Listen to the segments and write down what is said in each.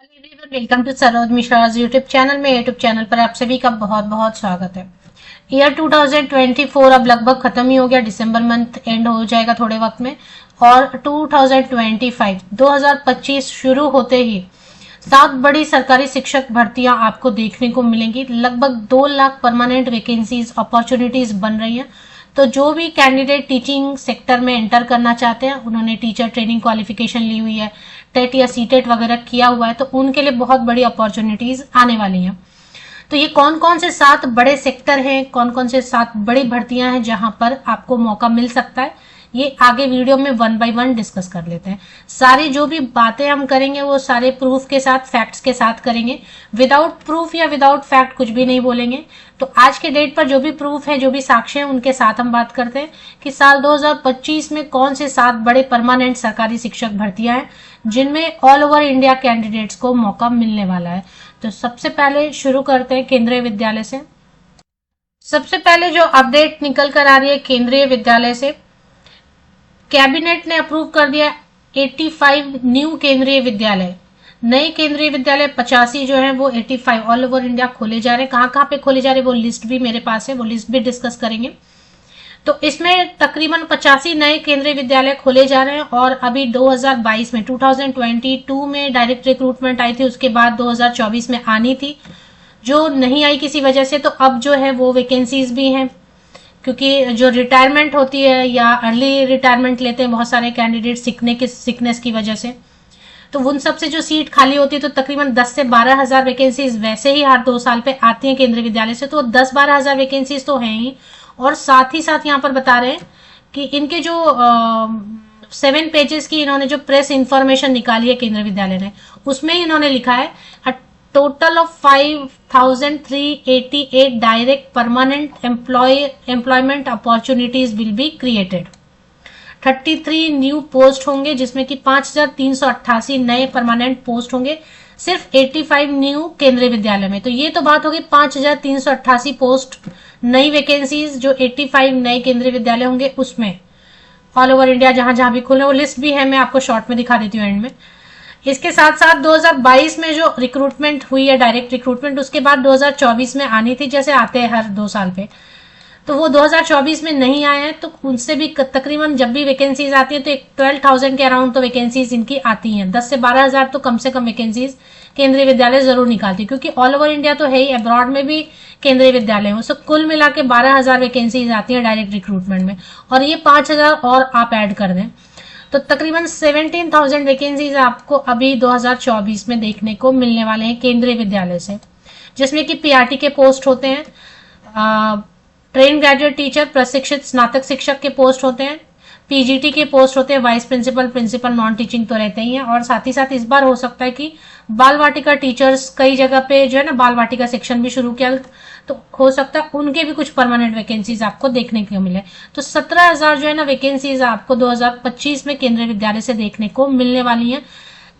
Welcome to Saroj Mishra YouTube channel में। YouTube channel पर आप सभी का बहुत बहुत स्वागत है। ईयर 2024 अब लगभग खत्म ही हो गया, दिसंबर मंथ एंड हो जाएगा थोड़े वक्त में, और 2025 शुरू होते ही 7 बड़ी सरकारी शिक्षक भर्तियां आपको देखने को मिलेंगी। लगभग 2 लाख परमानेंट वैकेंसीज अपॉर्चुनिटीज बन रही हैं। तो जो भी कैंडिडेट टीचिंग सेक्टर में एंटर करना चाहते हैं, उन्होंने टीचर ट्रेनिंग क्वालिफिकेशन ली हुई है, टेट या सीटेट वगैरह किया हुआ है, तो उनके लिए बहुत बड़ी अपॉर्चुनिटीज आने वाली हैं। तो ये कौन कौन से 7 बड़े सेक्टर हैं, कौन कौन से 7 बड़ी भर्तियां हैं जहां पर आपको मौका मिल सकता है, ये आगे वीडियो में 1 बाय 1 डिस्कस कर लेते हैं। सारी जो भी बातें हम करेंगे वो सारे प्रूफ के साथ, फैक्ट्स के साथ करेंगे। विदाउट प्रूफ या विदाउट फैक्ट कुछ भी नहीं बोलेंगे। तो आज के डेट पर जो भी प्रूफ है, जो भी साक्ष्य हैं, उनके साथ हम बात करते हैं कि साल 2025 में कौन से 7 बड़े परमानेंट सरकारी शिक्षक भर्तियां हैं जिनमें ऑल ओवर इंडिया कैंडिडेट्स को मौका मिलने वाला है। तो सबसे पहले शुरू करते हैं केंद्रीय विद्यालय से। सबसे पहले जो अपडेट निकल कर आ रही है केंद्रीय विद्यालय से, कैबिनेट ने अप्रूव कर दिया 85 न्यू केंद्रीय विद्यालय। नए केंद्रीय विद्यालय 85 जो है वो 85 ऑल ओवर इंडिया खोले जा रहे हैं। कहाँ कहाँ पे खोले जा रहे हैं वो लिस्ट भी मेरे पास है, वो लिस्ट भी डिस्कस करेंगे। तो इसमें तकरीबन 85 नए केंद्रीय विद्यालय खोले जा रहे हैं। और अभी 2022 में 2022 में डायरेक्ट रिक्रूटमेंट आई थी, उसके बाद 2024 में आनी थी, जो नहीं आई किसी वजह से। तो अब जो है वो वैकेंसीज भी हैं, क्योंकि जो रिटायरमेंट होती है या अर्ली रिटायरमेंट लेते हैं बहुत सारे कैंडिडेट सिकनेस की वजह से, तो उन सब से जो सीट खाली होती है, तो तकरीबन 10 से 12 हजार वैकेंसीज वैसे ही हर 2 साल पे आती हैं केंद्रीय विद्यालय से। तो 10-12 हजार वैकेंसीज तो हैं ही। और साथ ही साथ यहाँ पर बता रहे हैं कि इनके जो 7 पेजेस की इन्होंने जो प्रेस इंफॉर्मेशन निकाली है केंद्रीय विद्यालय ने, उसमें ही इन्होंने लिखा है total of 5388 direct permanent employment opportunities will be created. 33 new post होंगे, जिसमें कि 5388 नए परमानेंट पोस्ट होंगे सिर्फ 85 न्यू केंद्रीय विद्यालय में। तो ये तो बात होगी 5388 पोस्ट नई वैकेंसीज जो 85 नए केंद्रीय विद्यालय होंगे उसमें ऑल ओवर इंडिया जहां जहां भी खुले, वो लिस्ट भी है, मैं आपको शॉर्ट में दिखा देती हूँ एंड में। इसके साथ साथ 2022 में जो रिक्रूटमेंट हुई है डायरेक्ट रिक्रूटमेंट, उसके बाद 2024 में आनी थी, जैसे आते हैं हर 2 साल पे, तो वो 2024 में नहीं आए हैं। तो उनसे भी तकरीबन जब भी वैकेंसीज आती है तो एक 12,000 के अराउंड तो वैकेंसीज इनकी आती हैं। 10 से 12 हजार तो कम से कम वैकेंसीज केंद्रीय विद्यालय जरूर निकालती है, क्योंकि ऑल ओवर इंडिया तो है ही, अब्रॉड में भी केंद्रीय विद्यालय है। सो कुल मिला के 12,000 वैकेंसीज आती है डायरेक्ट रिक्रूटमेंट में, और ये 5,000 और आप ऐड कर दें तो तकरीबन 17,000 वैकेंसीज आपको अभी 2024 में देखने को मिलने वाले हैं केंद्रीय विद्यालय से, जिसमें कि पीआरटी के पोस्ट होते हैं, ट्रेन ग्रेजुएट टीचर, प्रशिक्षित स्नातक शिक्षक के पोस्ट होते हैं, पीजीटी के पोस्ट होते हैं, vice principal, principal non teaching तो रहते ही हैं। और साथ ही साथ इस बार हो सकता है कि बाल वाटिका टीचर्स कई जगह पे जो है ना बाल वाटिका सेक्शन भी शुरू किया, तो हो सकता है उनके भी कुछ परमानेंट वैकेंसीज आपको देखने को मिले। तो 17,000 जो है ना वैकेंसीज आपको 2025 में केंद्रीय विद्यालय से देखने को मिलने वाली हैं।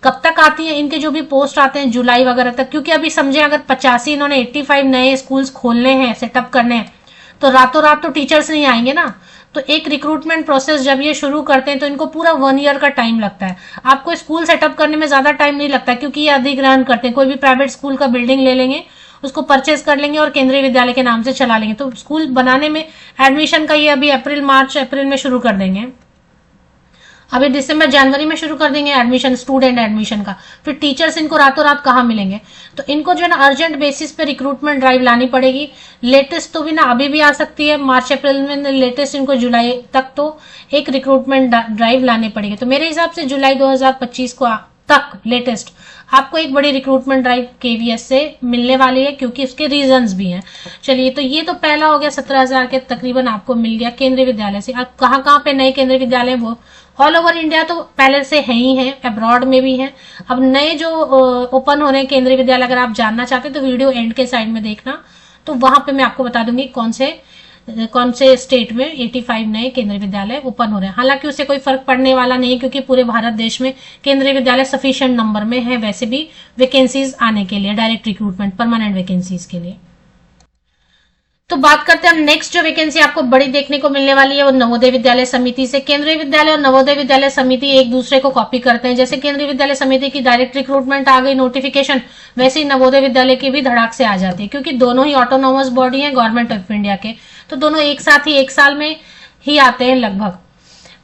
कब तक आती है इनके जो भी पोस्ट आते हैं, जुलाई वगैरह तक, क्योंकि अभी समझे अगर 85 इन्होंने 85 नए स्कूल्स खोलने हैं, सेटअप करने हैं, तो रातों रात तो टीचर्स नहीं आएंगे ना। तो एक रिक्रूटमेंट प्रोसेस जब ये शुरू करते हैं तो इनको पूरा 1 ईयर का टाइम लगता है। आपको स्कूल सेटअप करने में ज्यादा टाइम नहीं लगता, क्योंकि ये अधिग्रहण करते हैं, कोई भी प्राइवेट स्कूल का बिल्डिंग ले लेंगे, उसको परचेज कर लेंगे और केंद्रीय विद्यालय के नाम से चला लेंगे। तो स्कूल बनाने में एडमिशन का ये अभी अप्रैल में शुरू कर देंगे, अभी दिसंबर जनवरी में शुरू कर देंगे एडमिशन, स्टूडेंट एडमिशन का। फिर टीचर्स इनको रातों रात कहाँ मिलेंगे, तो इनको जो है ना अर्जेंट बेसिस पे रिक्रूटमेंट ड्राइव लानी पड़ेगी। लेटेस्ट तो भी ना अभी भी आ सकती है मार्च अप्रैल में, लेटेस्ट इनको जुलाई तक तो एक रिक्रूटमेंट ड्राइव लानी पड़ेगी। तो मेरे हिसाब से जुलाई 2025 को तक लेटेस्ट आपको एक बड़ी रिक्रूटमेंट ड्राइव केवीएस से मिलने वाली है, क्योंकि उसके रीजंस भी हैं। चलिए, तो ये तो पहला हो गया, 17,000 के तकरीबन आपको मिल गया केंद्रीय विद्यालय से। अब कहाँ कहाँ पे नए केंद्रीय विद्यालय, वो ऑल ओवर इंडिया तो पहले से है ही है, अब्रॉड में भी है। अब नए जो ओपन हो रहे हैं केंद्रीय विद्यालय, अगर आप जानना चाहते हैं तो वीडियो एंड के साइड में देखना, तो वहां पे मैं आपको बता दूंगी कौन से स्टेट में 85 नए केंद्रीय विद्यालय ओपन हो रहे हैं। हालांकि उससे कोई फर्क पड़ने वाला नहीं है, क्योंकि पूरे भारत देश में केंद्रीय विद्यालय सफिशिएंट नंबर में है वैसे भी वैकेंसीज आने के लिए, डायरेक्ट रिक्रूटमेंट परमानेंट वैकेंसीज के लिए। तो बात करते हैं हम नेक्स्ट जो वैकेंसी आपको बड़ी देखने को मिलने वाली है वो नवोदय विद्यालय समिति से। केंद्रीय विद्यालय और नवोदय विद्यालय समिति एक दूसरे को कॉपी करते हैं। जैसे केंद्रीय विद्यालय समिति की डायरेक्ट रिक्रूटमेंट आ गई नोटिफिकेशन, वैसे ही नवोदय विद्यालय की भी धड़ाक से आ जाती है, क्योंकि दोनों ही ऑटोनोमस बॉडी है गवर्नमेंट ऑफ इंडिया के, तो दोनों एक साथ ही एक साल में ही आते हैं लगभग।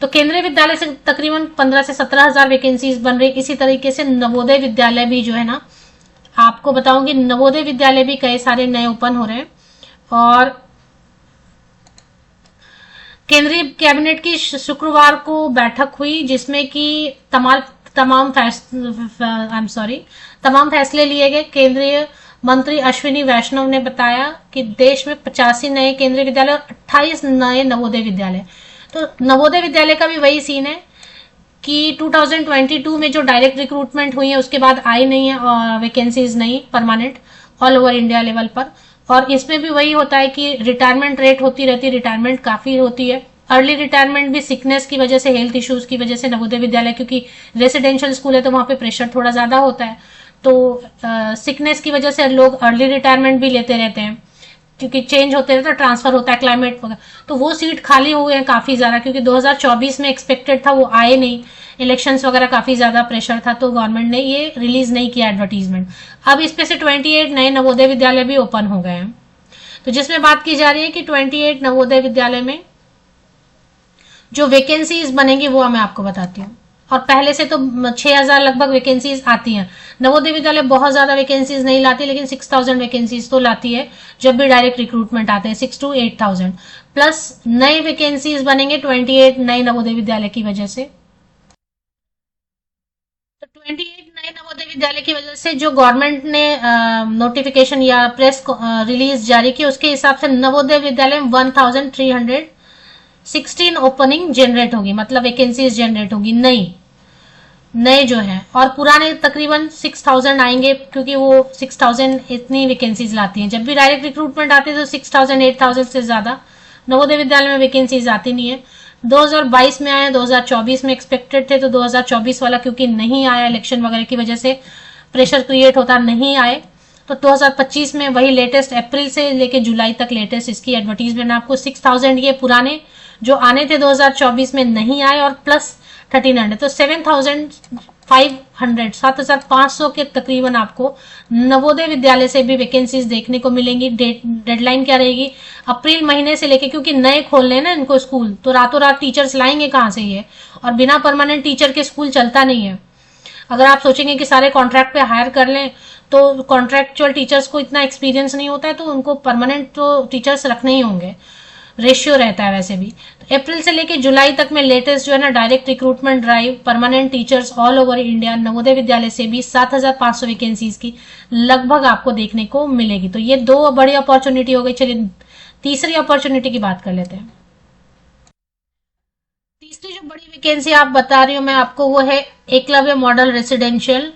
तो केंद्रीय विद्यालय से तकरीबन 15 से 17 हजार वैकेंसीज बन रही। इसी तरीके से नवोदय विद्यालय भी जो है ना, आपको बताऊंगी नवोदय विद्यालय भी कई सारे नए ओपन हो रहे हैं। और केंद्रीय कैबिनेट की शुक्रवार को बैठक हुई जिसमें कि तमाम फैसले लिए गए। केंद्रीय मंत्री अश्विनी वैष्णव ने बताया कि देश में 85 नए केंद्रीय विद्यालय और 28 नए नवोदय विद्यालय। तो नवोदय विद्यालय का भी वही सीन है कि 2022 में जो डायरेक्ट रिक्रूटमेंट हुई है उसके बाद आई नहीं है वैकेंसीज नहीं permanent all over India level पर। और इसमें भी वही होता है कि रिटायरमेंट रेट होती रहती है, रिटायरमेंट काफी होती है। अर्ली रिटायरमेंट भी सिकनेस की वजह से, हेल्थ इश्यूज की वजह से नवोदय विद्यालय, क्योंकि रेसिडेंशियल स्कूल है तो वहां पे प्रेशर थोड़ा ज्यादा होता है, तो सिकनेस की वजह से लोग अर्ली रिटायरमेंट भी लेते रहते हैं, क्योंकि चेंज होते रहते हैं, ट्रांसफर होता है क्लाइमेट वगैरह। तो वो सीट खाली हुए हैं काफी ज्यादा, क्योंकि 2024 में एक्सपेक्टेड था, वो आए नहीं, इलेक्शंस वगैरह काफी ज्यादा प्रेशर था, तो गवर्नमेंट ने ये रिलीज नहीं किया एडवर्टीजमेंट। अब इसमें से 28 नए नवोदय विद्यालय भी ओपन हो गए हैं। तो जिसमें बात की जा रही है कि 28 नवोदय विद्यालय में जो वैकेंसीज बनेंगी वो मैं आपको बताती हूँ। और पहले से तो 6000 लगभग वैकेंसीज आती हैं। नवोदय विद्यालय बहुत ज्यादा वैकेंसीज नहीं लाती, लेकिन 6000 वैकेंसीज तो लाती है जब भी डायरेक्ट रिक्रूटमेंट आते हैं, 6 to 8000 प्लस नए वैकेंसीज बनेंगे 28 नए नवोदय विद्यालय की वजह से। तो 28 नए नवोदय विद्यालय की वजह से जो गवर्नमेंट ने नोटिफिकेशन या प्रेस रिलीज जारी की, उसके हिसाब से नवोदय विद्यालय में 1316 ओपनिंग जनरेट होगी, मतलब वैकेंसीज जनरेट होगी नए जो हैं। और पुराने तकरीबन 6000 आएंगे, क्योंकि वो 6000 इतनी वैकेंसीज लाती हैं। जब भी डायरेक्ट रिक्रूटमेंट आती है तो 6000 8000 से ज्यादा नवोदय विद्यालय में वैकेंसीज आती नहीं है। 2022 में आए, 2024 में एक्सपेक्टेड थे, तो 2024 वाला क्योंकि नहीं आया, इलेक्शन वगैरह की वजह से प्रेशर क्रिएट होता नहीं आए, तो 2025 में वही लेटेस्ट अप्रैल से लेके जुलाई तक लेटेस्ट इसकी एडवर्टीजमेंट आपको 6000 ये पुराने जो आने थे 2024 में नहीं आए, और प्लस 1300, तो 7500 के तकरीबन आपको नवोदय विद्यालय से भी वैकेंसीज देखने को मिलेंगी। डेडलाइन क्या रहेगी? अप्रैल महीने से लेके, क्योंकि नए खोलने ना इनको स्कूल, तो रातों रात टीचर्स लाएंगे कहाँ से ये, और बिना परमानेंट टीचर के स्कूल चलता नहीं है। अगर आप सोचेंगे कि सारे कॉन्ट्रैक्ट पे हायर कर लें, तो कॉन्ट्रैक्चुअल टीचर्स को इतना एक्सपीरियंस नहीं होता है, तो उनको परमानेंट तो टीचर्स रखने ही होंगे, रेशियो रहता है वैसे भी। तो अप्रैल से लेके जुलाई तक में लेटेस्ट जो है ना direct recruitment drive, permanent teachers all over India, Navodaya Vidyalaya से भी 7500 वैकेंसीज की लगभग आपको देखने को मिलेगी। तो ये दो बड़ी अपॉर्चुनिटी हो गई। चलिए तीसरी अपॉर्चुनिटी की बात कर लेते हैं। तीसरी जो बड़ी वैकेंसी आप बता रही हूँ मैं आपको, वो है Eklavya model residential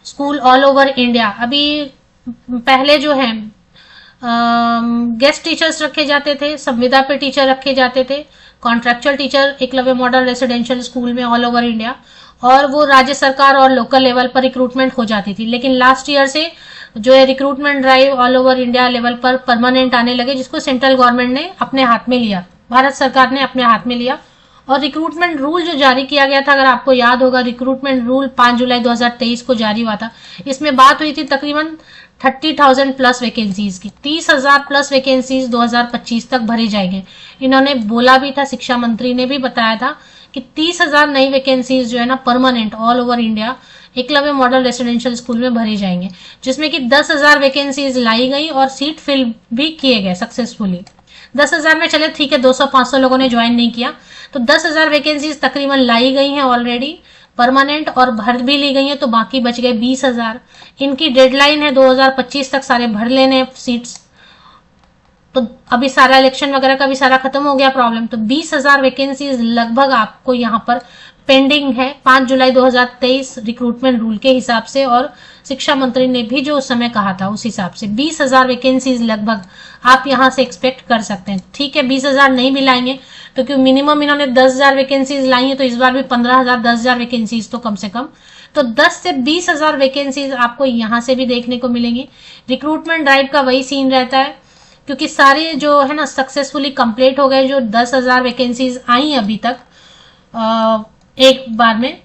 school all over India. अभी पहले जो है गेस्ट टीचर्स रखे जाते थे, संविदा पे टीचर रखे जाते थे, contractual teacher Eklavya model residential school में ऑल ओवर इंडिया, और वो राज्य सरकार और लोकल लेवल पर रिक्रूटमेंट हो जाती थी। लेकिन लास्ट ईयर से जो है recruitment drive all over India level पर परमानेंट आने लगे, जिसको सेंट्रल गवर्नमेंट ने अपने हाथ में लिया, भारत सरकार ने अपने हाथ में लिया। और रिक्रूटमेंट रूल जो जारी किया गया था, अगर आपको याद होगा, रिक्रूटमेंट रूल 5 जुलाई 2023 को जारी हुआ था। इसमें बात हुई थी तकरीबन 30,000 प्लस वैकेंसीज की, 30,000 प्लस वैकेंसीज 2025 तक भरे जाएंगे। इन्होंने बोला भी था, शिक्षा मंत्री ने भी बताया था कि 30,000 नई वैकेंसीज जो है ना permanent all over India Eklavya model residential school में भरे जाएंगे, जिसमें कि 10,000 वैकेंसीज लाई गई और सीट फिल भी किए गए सक्सेसफुली। 10,000 में चले ठीक है, 200-500 लोगों ने ज्वाइन नहीं किया, तो 10,000 वैकेंसीज तकरीबन लाई गई हैं ऑलरेडी परमानेंट, और भर भी ली गई है, तो बाकी बच गए 20,000। इनकी डेडलाइन है 2025 तक सारे भर लेने सीट्स। तो अभी सारा इलेक्शन वगैरह का भी सारा खत्म हो गया प्रॉब्लम, तो 20,000 वैकेंसीज लगभग आपको यहाँ पर पेंडिंग है 5 जुलाई 2023 रिक्रूटमेंट रूल के हिसाब से, और शिक्षा मंत्री ने भी जो उस समय कहा था उस हिसाब से 20,000 वैकेंसीज लगभग आप यहाँ से एक्सपेक्ट कर सकते हैं। ठीक है, 20,000 नहीं भी लाएंगे तो क्योंकि मिनिमम इन्होंने 10,000 वैकेंसीज लाई है, तो इस बार भी 15,000 10,000 वैकेंसीज तो कम से कम, तो 10 से 20,000 वैकेंसीज आपको यहाँ से भी देखने को मिलेंगी। रिक्रूटमेंट ड्राइव का वही सीन रहता है, क्योंकि सारे जो है ना सक्सेसफुली कंप्लीट हो गए। जो 10,000 वैकेंसीज आई अभी तक एक बार में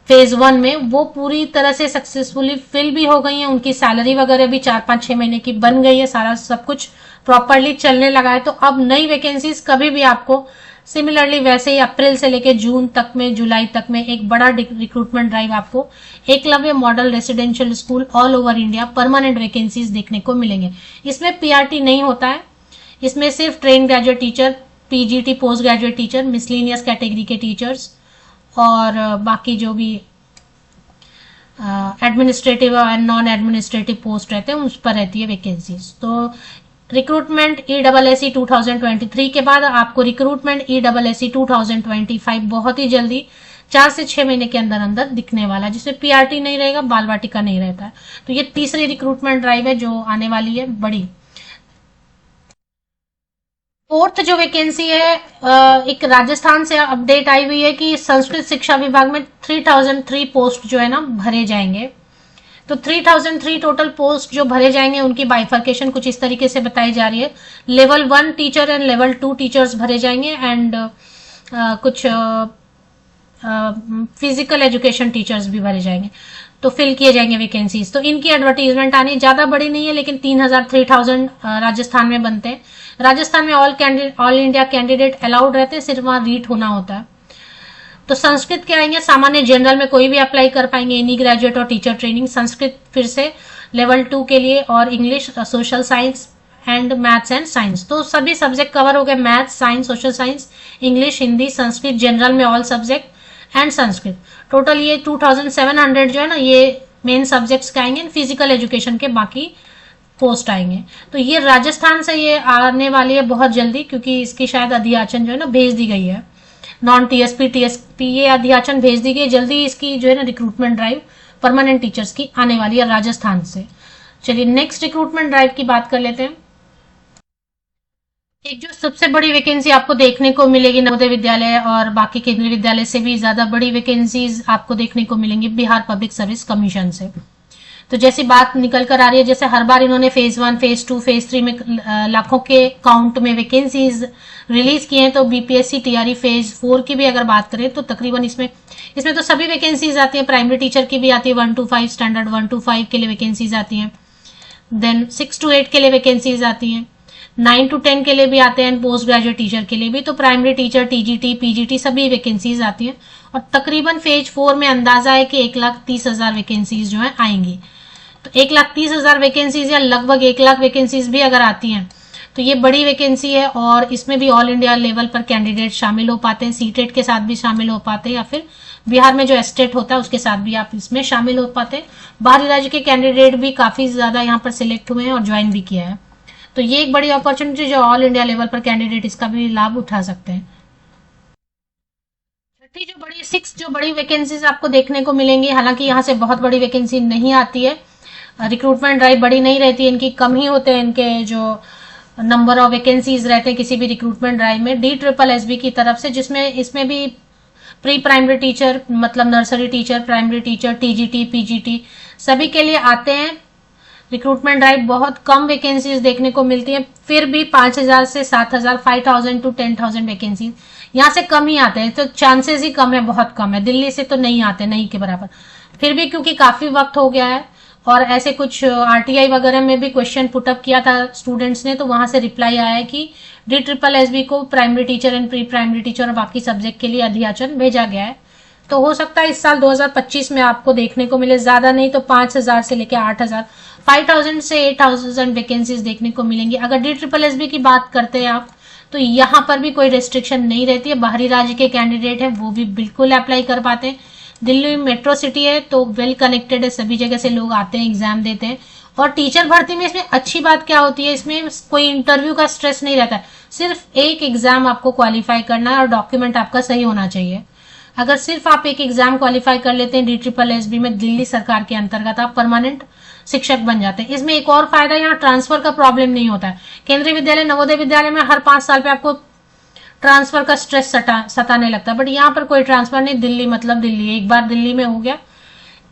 फेज 1 में, वो पूरी तरह से सक्सेसफुली फिल भी हो गई हैं। उनकी सैलरी वगैरह भी 4-5-6 महीने की बन गई है, सारा सब कुछ प्रॉपरली चलने लगा है। तो अब नई वैकेंसीज कभी भी आपको सिमिलरली वैसे ही अप्रैल से लेकर जून तक में, जुलाई तक में एक बड़ा रिक्रूटमेंट ड्राइव आपको Eklavya model residential school all over India permanent vacancies देखने को मिलेंगे। इसमें पीआरटी नहीं होता है, इसमें सिर्फ train graduate teacher, PGT post graduate teacher, miscellaneous category के टीचर्स और बाकी जो भी administrative and non administrative post रहते हैं उस पर रहती है वैकेंसीज। तो रिक्रूटमेंट ESSE 2023 के बाद आपको रिक्रूटमेंट ESSE 2025 बहुत ही जल्दी 4 से 6 महीने के अंदर अंदर दिखने वाला है, जिसमें पीआरटी नहीं रहेगा, बाल वाटिका नहीं रहता है। तो ये तीसरी रिक्रूटमेंट ड्राइव है जो आने वाली है बड़ी। फोर्थ जो वैकेंसी है, एक राजस्थान से अपडेट आई हुई है कि संस्कृत शिक्षा विभाग में 3003 पोस्ट जो है ना भरे जाएंगे। तो 3003 टोटल पोस्ट जो भरे जाएंगे उनकी बाइफर्केशन कुछ इस तरीके से बताई जा रही है। Level 1 teacher and level 2 teachers भरे जाएंगे एंड कुछ फिजिकल एजुकेशन टीचर्स भी भरे जाएंगे, तो फिल किए जाएंगे वैकेंसीज। तो इनकी एडवर्टीजमेंट आनी ज्यादा बड़ी नहीं है, लेकिन 3000 राजस्थान में बनते हैं। राजस्थान में ऑल इंडिया कैंडिडेट अलाउड रहते हैं, सिर्फ वहां रीट होना होता है। तो संस्कृत के आएंगे, सामान्य जनरल में कोई भी अप्लाई कर पाएंगे, एनी ग्रेजुएट और टीचर ट्रेनिंग। संस्कृत फिर से लेवल 2 के लिए, और English, social science and maths and science. तो सभी सब्जेक्ट कवर हो गए, maths, science, social science, English, Hindi, Sanskrit, general में all subject and Sanskrit. Total ये 2700 जो है ना ये मेन सब्जेक्ट्स के आएंगे, फिजिकल एजुकेशन के बाकी पोस्ट आएंगे। तो ये राजस्थान से ये आने वाली है बहुत जल्दी, क्योंकि इसकी शायद अधियाचन जो है ना भेज दी गई है, नॉन टीएसपी ये अधियाचन भेज दी गई। जल्दी इसकी जो है ना रिक्रूटमेंट ड्राइव परमानेंट टीचर्स की आने वाली है राजस्थान से। चलिए नेक्स्ट रिक्रूटमेंट ड्राइव की बात कर लेते हैं। एक जो सबसे बड़ी वैकेंसी आपको देखने को मिलेगी नवोदय विद्यालय और बाकी केंद्रीय विद्यालय से भी ज्यादा बड़ी वैकेंसीज आपको देखने को मिलेंगी बिहार पब्लिक सर्विस कमीशन से। तो जैसी बात निकल कर आ रही है, जैसे हर बार इन्होंने फेज 1, फेज 2, फेज 3 में लाखों के काउंट में वैकेंसीज रिलीज किए हैं, तो बीपीएससी टीआरई फेज 4 की भी अगर बात करें तो तकरीबन इसमें तो सभी वैकेंसीज आती हैं। प्राइमरी टीचर की भी आती है, 1 to 5 स्टैंडर्ड 1 to 5 के लिए वैकेंसीज आती हैं। देन 6 to 8 के लिए वैकेंसीज आती हैं, 9 to 10 के लिए भी आते हैं, पोस्ट ग्रेजुएट टीचर के लिए भी। तो प्राइमरी टीचर, टीजीटी, पीजीटी सभी वैकेंसीज आती हैं। और तकरीबन फेज 4 में अंदाजा है कि 1,30,000 वैकेंसीज जो है आएंगी। तो 1,30,000 वैकेंसीज या लगभग 1 लाख वैकेंसीज भी अगर आती हैं तो ये बड़ी वैकेंसी है, और इसमें भी ऑल इंडिया लेवल पर कैंडिडेट शामिल हो पाते हैं, सीटेट के साथ भी शामिल हो पाते हैं, या फिर बिहार में जो एस्टेट होता है उसके साथ भी आप इसमें शामिल हो पाते हैं। बाहरी राज्य के कैंडिडेट भी काफी ज्यादा यहाँ पर सिलेक्ट हुए हैं और ज्वाइन भी किया है। तो ये एक बड़ी अपॉर्चुनिटी जो ऑल इंडिया लेवल पर कैंडिडेट इसका भी लाभ उठा सकते हैं। छठी जो बड़ी वैकेंसीज आपको देखने को मिलेंगी, हालांकि यहाँ से बहुत बड़ी वैकेंसी नहीं आती है, रिक्रूटमेंट ड्राइव बड़ी नहीं रहती है, इनकी कम ही होते हैं इनके जो नंबर ऑफ वैकेंसीज रहते हैं किसी भी रिक्रूटमेंट ड्राइव में। DSSB की तरफ से, जिसमें इसमें भी प्री प्राइमरी टीचर मतलब nursery teacher, primary teacher, TGT, PGT सभी के लिए आते हैं रिक्रूटमेंट ड्राइव। बहुत कम वैकेंसीज देखने को मिलती है, फिर भी 5,000 से 7,000, 5,000 to 10,000 वैकेंसीज यहाँ से कम ही आते हैं। तो चांसेस ही कम है, बहुत कम है। दिल्ली से तो नहीं आते, नहीं के बराबर। फिर भी क्योंकि काफी वक्त हो गया है और ऐसे कुछ आरटीआई वगैरह में भी क्वेश्चन पुटअप किया था स्टूडेंट्स ने, तो वहां से रिप्लाई आया है कि DSSB को primary teacher and pre primary teacher और बाकी सब्जेक्ट के लिए अधियाचन भेजा गया है। तो हो सकता है इस साल 2025 में आपको देखने को मिले, ज्यादा नहीं तो 5,000 से लेकर 8,000, 5,000 से 8,000 वैकेंसीज देखने को मिलेंगी। अगर DSSB की बात करते हैं आप, तो यहाँ पर भी कोई रेस्ट्रिक्शन नहीं रहती है। बाहरी राज्य के कैंडिडेट है वो भी बिल्कुल अप्लाई कर पाते हैं। दिल्ली मेट्रो सिटी है तो वेल कनेक्टेड है, सभी जगह से लोग आते हैं, एग्जाम देते हैं। और टीचर भर्ती में इसमें अच्छी बात क्या होती है, इसमें कोई इंटरव्यू का स्ट्रेस नहीं रहता है, सिर्फ एक एग्जाम आपको क्वालिफाई करना है और डॉक्यूमेंट आपका सही होना चाहिए। अगर सिर्फ आप एक एग्जाम क्वालिफाई कर लेते हैं DSSB में, दिल्ली सरकार के अंतर्गत आप परमानेंट शिक्षक बन जाते हैं। इसमें एक और फायदा, यहाँ ट्रांसफर का प्रॉब्लम नहीं होता है। केंद्रीय विद्यालय, नवोदय विद्यालय में हर 5 साल पे आपको ट्रांसफर का स्ट्रेस सताने लगता है, बट यहाँ पर कोई ट्रांसफर नहीं। दिल्ली मतलब दिल्ली, एक बार दिल्ली में हो गया,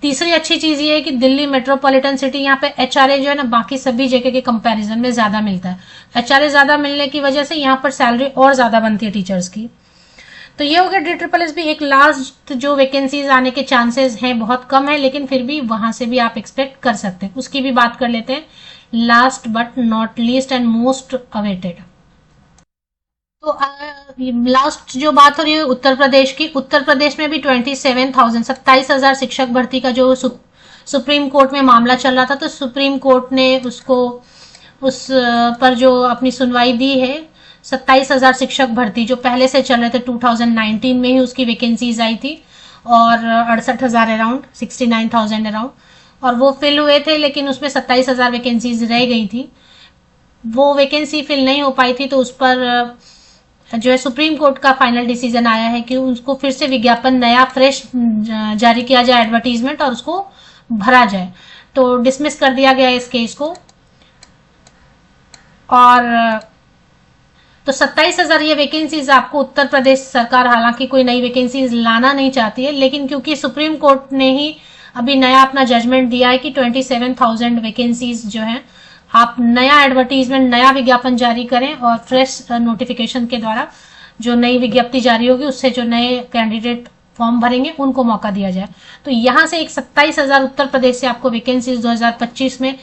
तीसरी अच्छी चीज ये है कि दिल्ली मेट्रोपॉलिटन सिटी, यहाँ पे एचआरए जो है ना बाकी सभी जगह के कंपैरिजन में ज्यादा मिलता है। एचआरए ज्यादा मिलने की वजह से यहाँ पर सैलरी और ज्यादा बनती है टीचर्स की। तो ये हो गया DSSS भी। एक लास्ट जो वैकेंसीज आने के चांसेस हैं बहुत कम है, लेकिन फिर भी वहां से भी आप एक्सपेक्ट कर सकते हैं। उसकी भी बात कर लेते हैं, last but not least and most awaited. तो लास्ट जो बात हो रही है उत्तर प्रदेश की, उत्तर प्रदेश में भी 27,000 शिक्षक भर्ती का जो सुप्रीम कोर्ट में मामला चल रहा था, तो सुप्रीम कोर्ट ने उसको उस पर जो अपनी सुनवाई दी है। 27,000 शिक्षक भर्ती जो पहले से चल रहे थे, 2019 में ही उसकी वैकेंसीज आई थी, और 68,000 अराउंड, 69,000 अराउंड, और वो फिल हुए थे, लेकिन उसमें 27,000 वैकेंसीज रह गई थी। वो वैकेंसी फिल नहीं हो पाई थी, तो उस पर जो है सुप्रीम कोर्ट का फाइनल डिसीजन आया है कि उसको फिर से विज्ञापन नया फ्रेश जारी किया जाए, एडवर्टीजमेंट, और उसको भरा जाए। तो डिसमिस कर दिया गया इस केस को। और तो 27,000 ये वैकेंसीज आपको उत्तर प्रदेश सरकार, हालांकि कोई नई वैकेंसीज लाना नहीं चाहती है, लेकिन क्योंकि सुप्रीम कोर्ट ने ही अभी नया अपना जजमेंट दिया है कि 27,000 वैकेंसीज जो है आप नया एडवर्टीजमेंट, नया विज्ञापन जारी करें, और फ्रेश नोटिफिकेशन के द्वारा जो नई विज्ञप्ति जारी होगी उससे जो नए कैंडिडेट फॉर्म भरेंगे उनको मौका दिया जाए। तो यहां से एक 27,000 उत्तर प्रदेश से आपको वैकेंसीज 2025 में,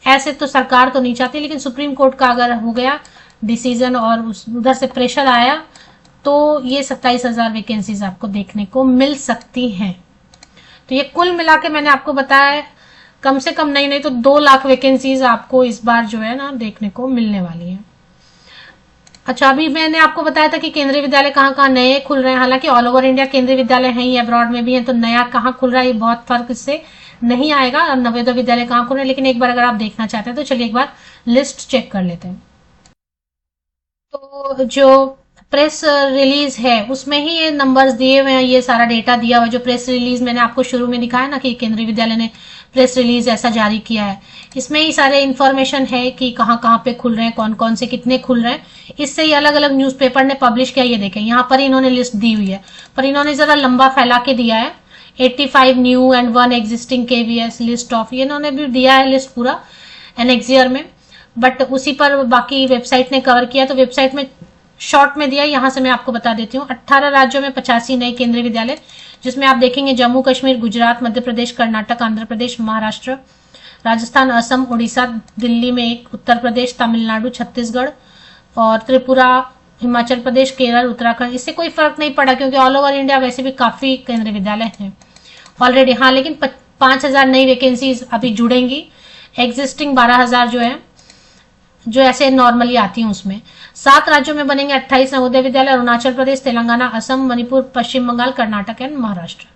ऐसे तो सरकार तो नहीं चाहती, लेकिन सुप्रीम कोर्ट का अगर हो गया डिसीजन और उधर से प्रेशर आया, तो ये 27,000 वैकेंसीज आपको देखने को मिल सकती हैं। तो ये कुल मिला के मैंने आपको बताया, कम से कम नहीं तो 2 लाख वैकेंसीज आपको इस बार जो है ना देखने को मिलने वाली है। अच्छा, अभी मैंने आपको बताया था कि केंद्रीय विद्यालय कहाँ कहाँ नए खुल रहे हैं। हालांकि ऑल ओवर इंडिया केंद्रीय विद्यालय हैं ही, अब्रॉड में भी हैं, तो नया कहाँ खुल रहा है ये बहुत फर्क इससे नहीं आएगा, और नवोदय विद्यालय कहाँ खुल रहे हैं। लेकिन एक बार अगर आप देखना चाहते हैं तो चलिए एक बार लिस्ट चेक कर लेते हैं। तो जो प्रेस रिलीज है उसमें ही ये नंबर्स दिए हुए हैं, ये सारा डेटा दिया हुआ है। जो प्रेस रिलीज मैंने आपको शुरू में दिखाया ना कि केंद्रीय विद्यालय ने प्रेस रिलीज ऐसा जारी किया है, इसमें ही सारे इन्फॉर्मेशन है कि कहाँ कहाँ पे खुल रहे हैं, कौन कौन से कितने खुल रहे हैं। इससे ही अलग अलग न्यूज़पेपर ने पब्लिश किया, ये देखें यहाँ पर इन्होंने लिस्ट दी हुई है, पर इन्होंने जरा लंबा फैला के दिया है। 85 new and 1 existing KVS list of, ये इन्होंने भी दिया है लिस्ट पूरा एनेक्सियर में, बट उसी पर बाकी वेबसाइट ने कवर किया, तो वेबसाइट में शॉर्ट में दिया। यहां से मैं आपको बता देती हूँ, 18 राज्यों में 85 नए केंद्रीय विद्यालय, जिसमें आप देखेंगे जम्मू कश्मीर, गुजरात, मध्य प्रदेश, कर्नाटक, आंध्र प्रदेश, महाराष्ट्र, राजस्थान, असम, उड़ीसा, दिल्ली में एक, उत्तर प्रदेश, तमिलनाडु, छत्तीसगढ़, और त्रिपुरा, हिमाचल प्रदेश, केरल, उत्तराखंड। इससे कोई फर्क नहीं पड़ा, क्योंकि ऑल ओवर इंडिया वैसे भी काफी केंद्रीय विद्यालय हैं ऑलरेडी। हाँ, लेकिन 5,000 नई वैकेंसीज अभी जुड़ेंगी, एग्जिस्टिंग 12,000 जो है, जो ऐसे नॉर्मली आती हैं उसमें। 7 राज्यों में बनेंगे 28 नवोदय विद्यालय, अरुणाचल प्रदेश, तेलंगाना, असम, मणिपुर, पश्चिम बंगाल, कर्नाटक एंड महाराष्ट्र।